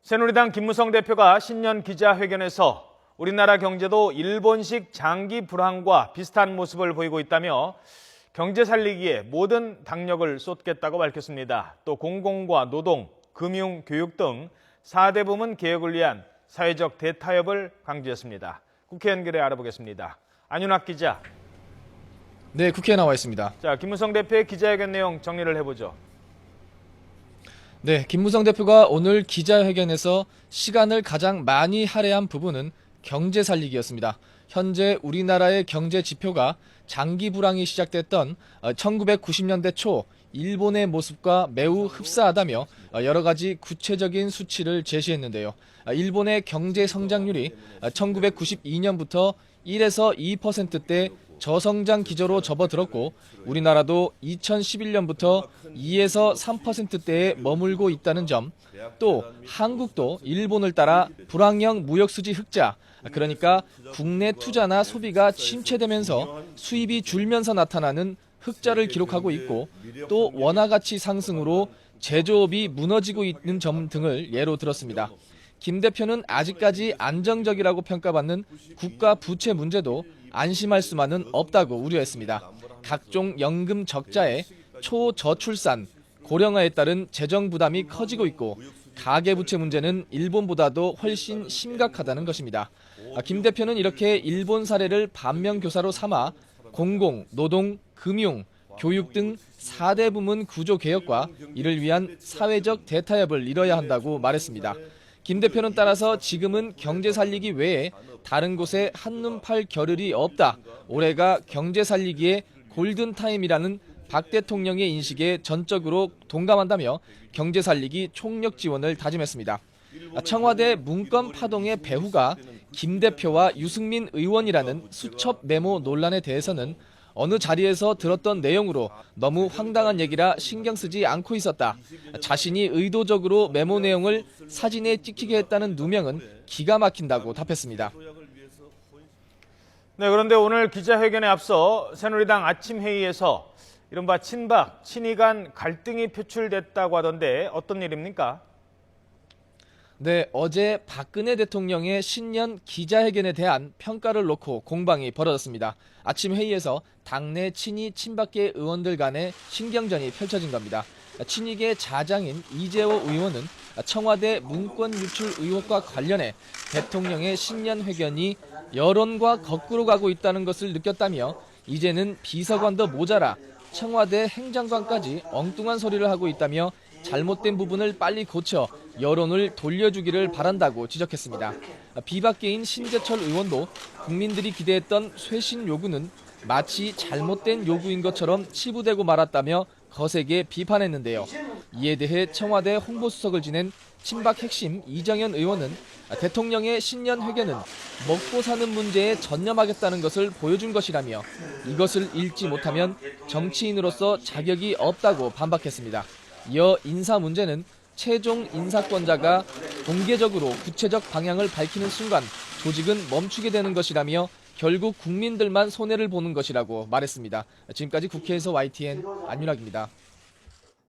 새누리당 김무성 대표가 신년 기자회견에서 우리나라 경제도 일본식 장기 불황과 비슷한 모습을 보이고 있다며 경제 살리기에 모든 당력을 쏟겠다고 밝혔습니다. 또 공공과 노동, 금융, 교육 등 4대 부문 개혁을 위한 사회적 대타협을 강조했습니다. 국회 연결해 알아보겠습니다. 안윤학 기자. 네, 국회에 나와 있습니다. 자, 김무성 대표의 기자회견 내용 정리를 해보죠. 네, 김무성 대표가 오늘 기자회견에서 시간을 가장 많이 할애한 부분은 경제 살리기였습니다. 현재 우리나라의 경제 지표가 장기 불황이 시작됐던 1990년대 초 일본의 모습과 매우 흡사하다며 여러 가지 구체적인 수치를 제시했는데요. 일본의 경제 성장률이 1992년부터 1에서 2%대 저성장 기조로 접어들었고 우리나라도 2011년부터 2에서 3%대에 머물고 있다는 점, 또 한국도 일본을 따라 불황형 무역수지 흑자, 그러니까 국내 투자나 소비가 침체되면서 수입이 줄면서 나타나는 흑자를 기록하고 있고 또 원화 가치 상승으로 제조업이 무너지고 있는 점 등을 예로 들었습니다. 김 대표는 아직까지 안정적이라고 평가받는 국가 부채 문제도 안심할 수만은 없다고 우려했습니다. 각종 연금 적자에 초저출산, 고령화에 따른 재정 부담이 커지고 있고 가계부채 문제는 일본보다도 훨씬 심각하다는 것입니다. 김 대표는 이렇게 일본 사례를 반면교사로 삼아 공공, 노동, 금융, 교육 등 4대 부문 구조 개혁과 이를 위한 사회적 대타협을 이뤄야 한다고 말했습니다. 김 대표는 따라서 지금은 경제 살리기 외에 다른 곳에 한눈 팔 겨를이 없다. 올해가 경제 살리기의 골든타임이라는 박 대통령의 인식에 전적으로 동감한다며 경제 살리기 총력 지원을 다짐했습니다. 청와대 문건 파동의 배후가 김 대표와 유승민 의원이라는 수첩 메모 논란에 대해서는 어느 자리에서 들었던 내용으로 너무 황당한 얘기라 신경 쓰지 않고 있었다. 자신이 의도적으로 메모 내용을 사진에 찍히게 했다는 누명은 기가 막힌다고 답했습니다. 네, 그런데 오늘 기자회견에 앞서 새누리당 아침 회의에서 이른바 친박, 친이 간 갈등이 표출됐다고 하던데 어떤 일입니까? 네, 어제 박근혜 대통령의 신년 기자회견에 대한 평가를 놓고 공방이 벌어졌습니다. 아침 회의에서 당내 친이 친박계 의원들 간의 신경전이 펼쳐진 겁니다. 친이계 자장인 이재호 의원은 청와대 문건 유출 의혹과 관련해 대통령의 신년 회견이 여론과 거꾸로 가고 있다는 것을 느꼈다며 이제는 비서관도 모자라 청와대 행정관까지 엉뚱한 소리를 하고 있다며 잘못된 부분을 빨리 고쳐 여론을 돌려주기를 바란다고 지적했습니다. 비박계인 신재철 의원도 국민들이 기대했던 쇄신 요구는 마치 잘못된 요구인 것처럼 치부되고 말았다며 거세게 비판했는데요. 이에 대해 청와대 홍보수석을 지낸 친박 핵심 이정현 의원은 대통령의 신년 회견은 먹고 사는 문제에 전념하겠다는 것을 보여준 것이라며 이것을 읽지 못하면 정치인으로서 자격이 없다고 반박했습니다. 이어 인사 문제는 최종 인사권자가 공개적으로 구체적 방향을 밝히는 순간 조직은 멈추게 되는 것이라며 결국 국민들만 손해를 보는 것이라고 말했습니다. 지금까지 국회에서 YTN 안윤학입니다.